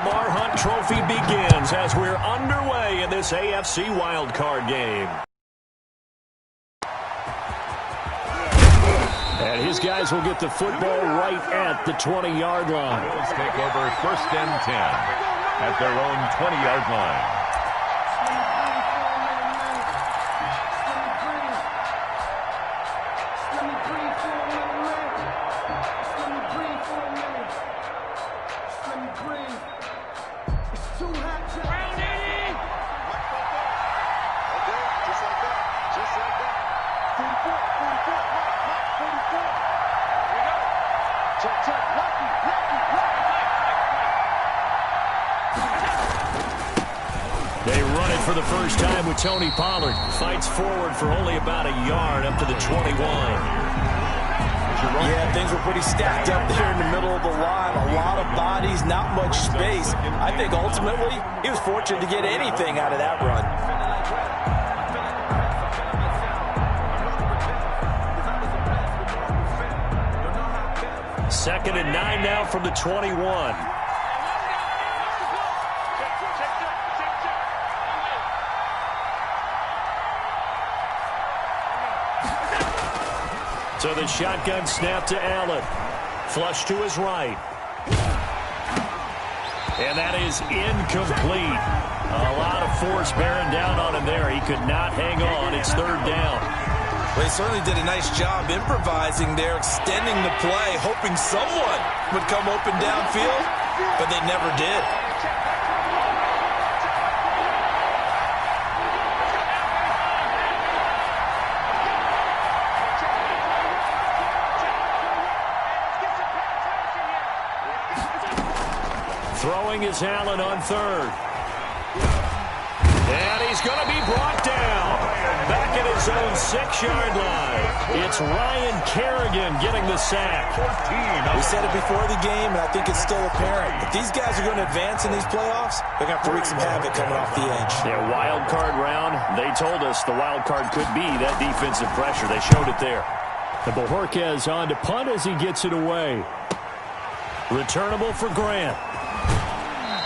Lamar Hunt Trophy begins as we're underway in this AFC Wildcard game. And his guys will get the football right at the 20-yard line. Bills take over 1st and 10 at their own 20-yard line. They run it for the first time with Tony Pollard. Fights forward for only about a yard up to the 21. Yeah, things were pretty stacked up there in the middle of the line. A lot of bodies, not much space. I think ultimately he was fortunate to get anything out of that run. 2nd and 9 now from the 21. So the shotgun snap to Allen. Flush to his right. And that is incomplete. A lot of force bearing down on him there. He could not hang on. It's 3rd down. Well, he certainly did a nice job improvising there, extending the play, hoping someone would come open downfield, but they never did. Throwing is Allen on 3rd. And he's going to be brought down. Back at his own 6-yard line. It's Ryan Kerrigan getting the sack. We said it before the game, and I think it's still apparent. If these guys are going to advance in these playoffs, they're going to have to wreak some havoc coming off the edge. Yeah, wild card round. They told us the wild card could be that defensive pressure. They showed it there. And Bojorquez on to punt as he gets it away. Returnable for Grant.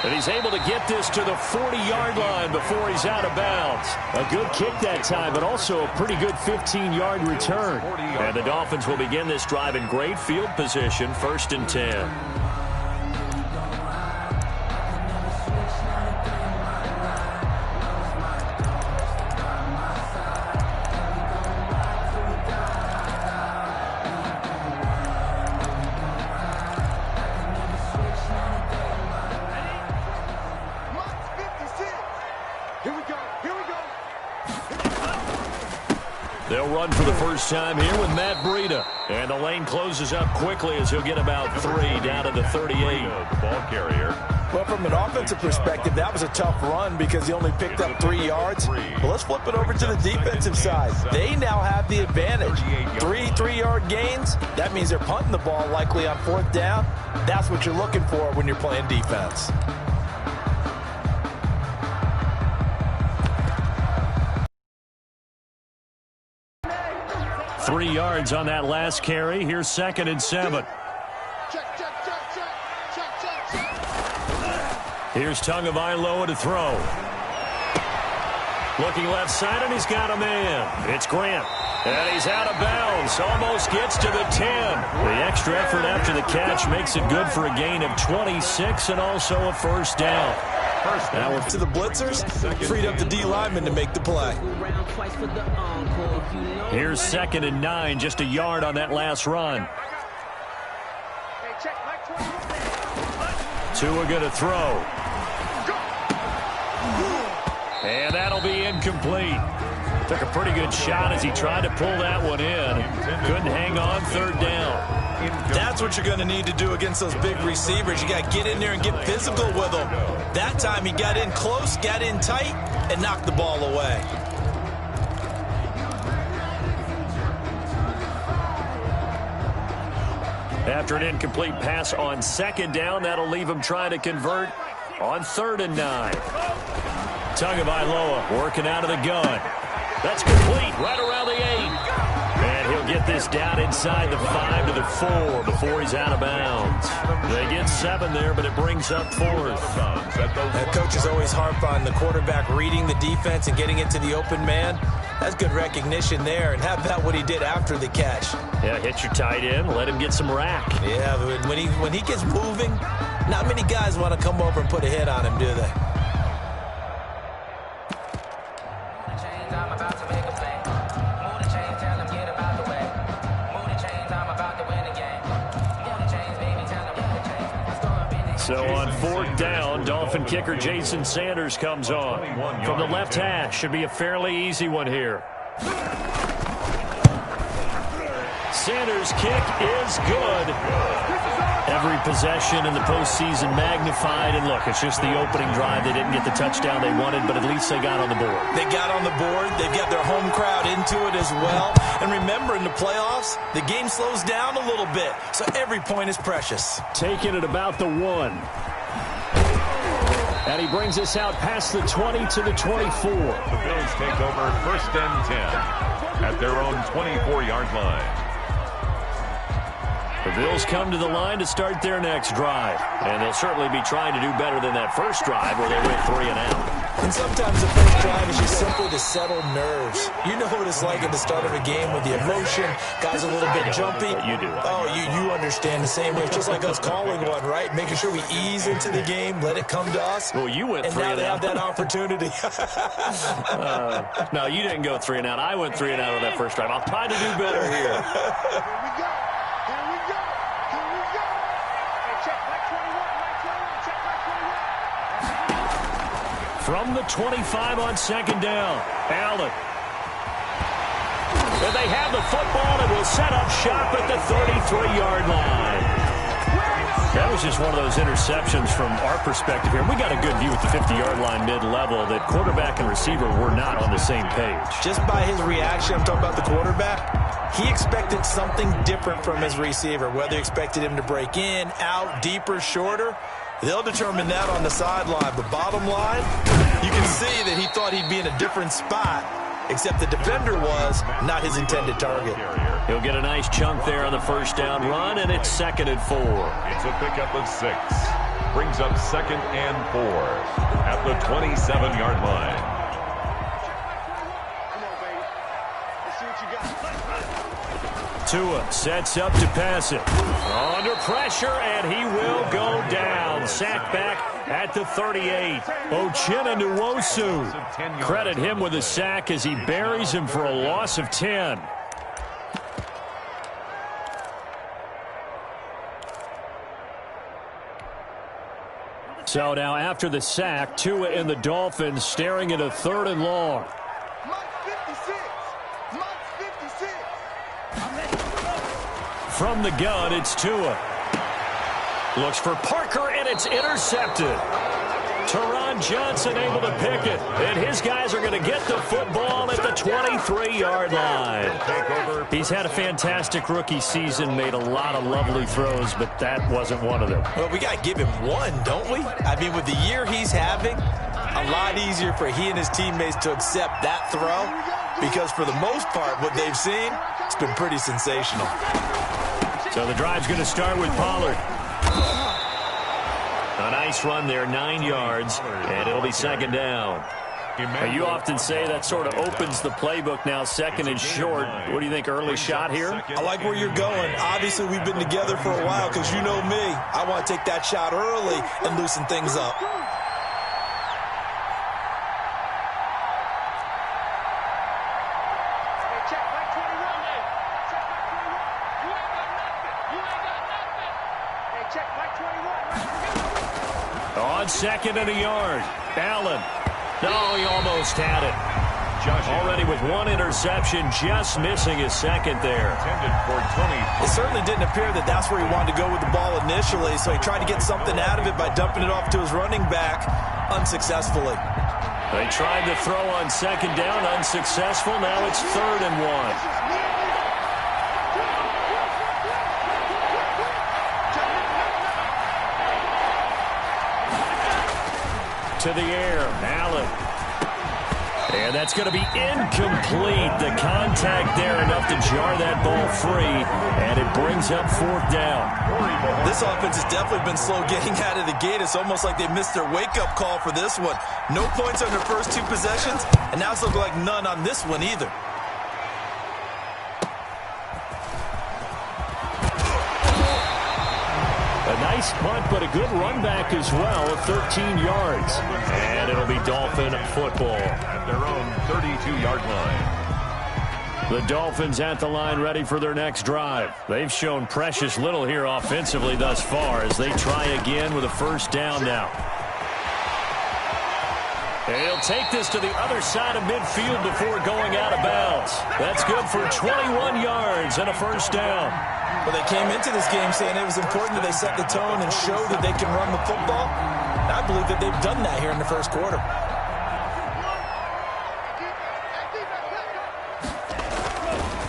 And he's able to get this to the 40-yard line before he's out of bounds. A good kick that time, but also a pretty good 15-yard return. And the Dolphins will begin this drive in great field position, 1st and 10. They'll run for the first time here with Matt Breida. And the lane closes up quickly as he'll get about 3 down to the 38. The ball carrier. Well, from an offensive perspective, that was a tough run because he only picked up 3 yards. But let's flip it over to the defensive side. They now have the advantage. 3-3-yard gains. That means they're punting the ball likely on 4th down. That's what you're looking for when you're playing defense. Three yards on that last carry. Here's 2nd and 7. Here's Tagovailoa to throw. Looking left side, and he's got a man. It's Grant. And he's out of bounds. Almost gets to the 10. The extra effort after the catch makes it good for a gain of 26 and also a 1st down. Now to the blitzers, freed up the D lineman to make the play. Here's 2nd and 9, just a yard on that last run. Tua going to throw. And that'll be incomplete. Took a pretty good shot as he tried to pull that one in. Couldn't hang on, 3rd down. That's what you're going to need to do against those big receivers. You got to get in there and get physical with them. That time he got in close, got in tight, and knocked the ball away. After an incomplete pass on 2nd down, that'll leave him trying to convert on 3rd and 9. Tagovailoa working out of the gun. That's complete right around the 8. And he'll get this down inside the 5 to the 4 before he's out of bounds. They get 7 there, but it brings up 4th. Coaches always harp on the quarterback reading the defense and getting it to the open man. That's good recognition there. And how about what he did after the catch? Yeah, hit your tight end, let him get some rack. Yeah, when he gets moving, not many guys want to come over and put a hit on him, do they? So on 4th down, Dolphin kicker Jason Sanders comes on. From the left hash, should be a fairly easy one here. Sanders' kick is good. Every possession in the postseason magnified. And look, it's just the opening drive. They didn't get the touchdown they wanted, but at least they got on the board. They got on the board. They've got their home crowd into it as well. And remember, in the playoffs, the game slows down a little bit, so every point is precious. Taking it about the 1. And he brings us out past the 20 to the 24. The Bills take over 1st and 10 at their own 24-yard line. The Bills come to the line to start their next drive. And they'll certainly be trying to do better than that first drive where they went 3 and out. And sometimes the first drive is just simply to settle nerves. You know what it's like at the start of a game with the emotion. Guys a little bit jumpy. You do. Oh, you understand the same way. It's just like us calling one, right? Making sure we ease into the game, let it come to us. Well, you went 3 and out. And now they have that opportunity. No, you didn't go 3 and out. I went 3 and out on that first drive. I'll try to do better here. From the 25 on 2nd down, Allen. And they have the football and will set up shop at the 33-yard line. That was just one of those interceptions from our perspective here. We got a good view at the 50-yard line mid-level that quarterback and receiver were not on the same page. Just by his reaction, I'm talking about the quarterback, he expected something different from his receiver, whether he expected him to break in, out, deeper, shorter. They'll determine that on the sideline. But bottom line, you can see that he thought he'd be in a different spot, except the defender was not his intended target. He'll get a nice chunk there on the first down run, and it's 2nd and 4. It's a pickup of 6. Brings up 2nd and 4 at the 27-yard line. Tua sets up to pass it. Under pressure, and he will go down. Sacked back at the 38. Uchenna Nwosu. Credit him with a sack as he buries him for a loss of 10. So now after the sack, Tua and the Dolphins staring at a 3rd and long. From the gun, it's Tua. Looks for Parker, and it's intercepted. Teron Johnson able to pick it. And his guys are going to get the football at the 23-yard line. He's had a fantastic rookie season, made a lot of lovely throws, but that wasn't one of them. Well, we got to give him one, don't we? I mean, with the year he's having, a lot easier for he and his teammates to accept that throw, because for the most part, what they've seen, it's been pretty sensational. So the drive's going to start with Pollard. A nice run there, 9 yards, and it'll be 2nd down. You often say that sort of opens the playbook now, 2nd and short. What do you think, early shot here? I like where you're going. Obviously, we've been together for a while because you know me. I want to take that shot early and loosen things up. On 2nd and a yard, Allen. No, he almost had it. Already with one interception, just missing his 2nd there. It certainly didn't appear that that's where he wanted to go with the ball initially, so he tried to get something out of it by dumping it off to his running back unsuccessfully. They tried to throw on 2nd down, unsuccessful. Now it's 3rd and 1. To the air, Allen. And that's going to be incomplete. The contact there enough to jar that ball free, and it brings up 4th down. This offense has definitely been slow getting out of the gate. It's almost like they missed their wake-up call for this one. No points on their first 2 possessions, and now it's looking like none on this one either. A nice punt, but a good run back as well of 13 yards. And it'll be Dolphin football. At their own 32-yard line. The Dolphins at the line ready for their next drive. They've shown precious little here offensively thus far as they try again with a 1st down now. He'll take this to the other side of midfield before going out of bounds. That's good for 21 yards and a 1st down. Well, they came into this game saying it was important that they set the tone and show that they can run the football. And I believe that they've done that here in the 1st quarter.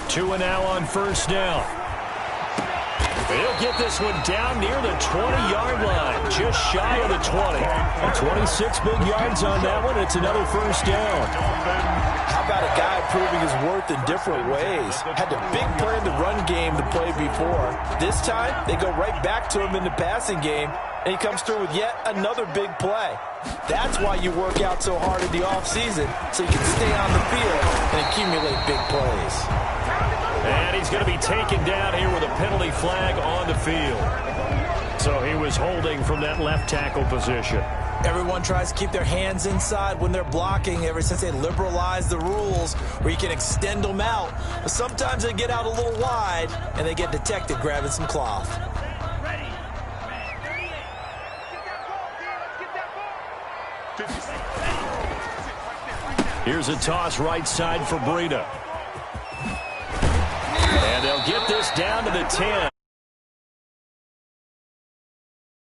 Two and now on 1st down. He'll get this one down near the 20-yard line, just shy of the 20. And 26 big yards on that one. It's another 1st down. How about a guy proving his worth in different ways? Had the big play in the run game to play before. This time, they go right back to him in the passing game, and he comes through with yet another big play. That's why you work out so hard in the offseason, so you can stay on the field and accumulate big plays. And he's going to be taken down here with a penalty flag on the field. So he was holding from that left tackle position. Everyone tries to keep their hands inside when they're blocking ever since they liberalized the rules where you can extend them out. But sometimes they get out a little wide and they get detected grabbing some cloth. Here's a toss right side for Breida. And they'll get this down to the 10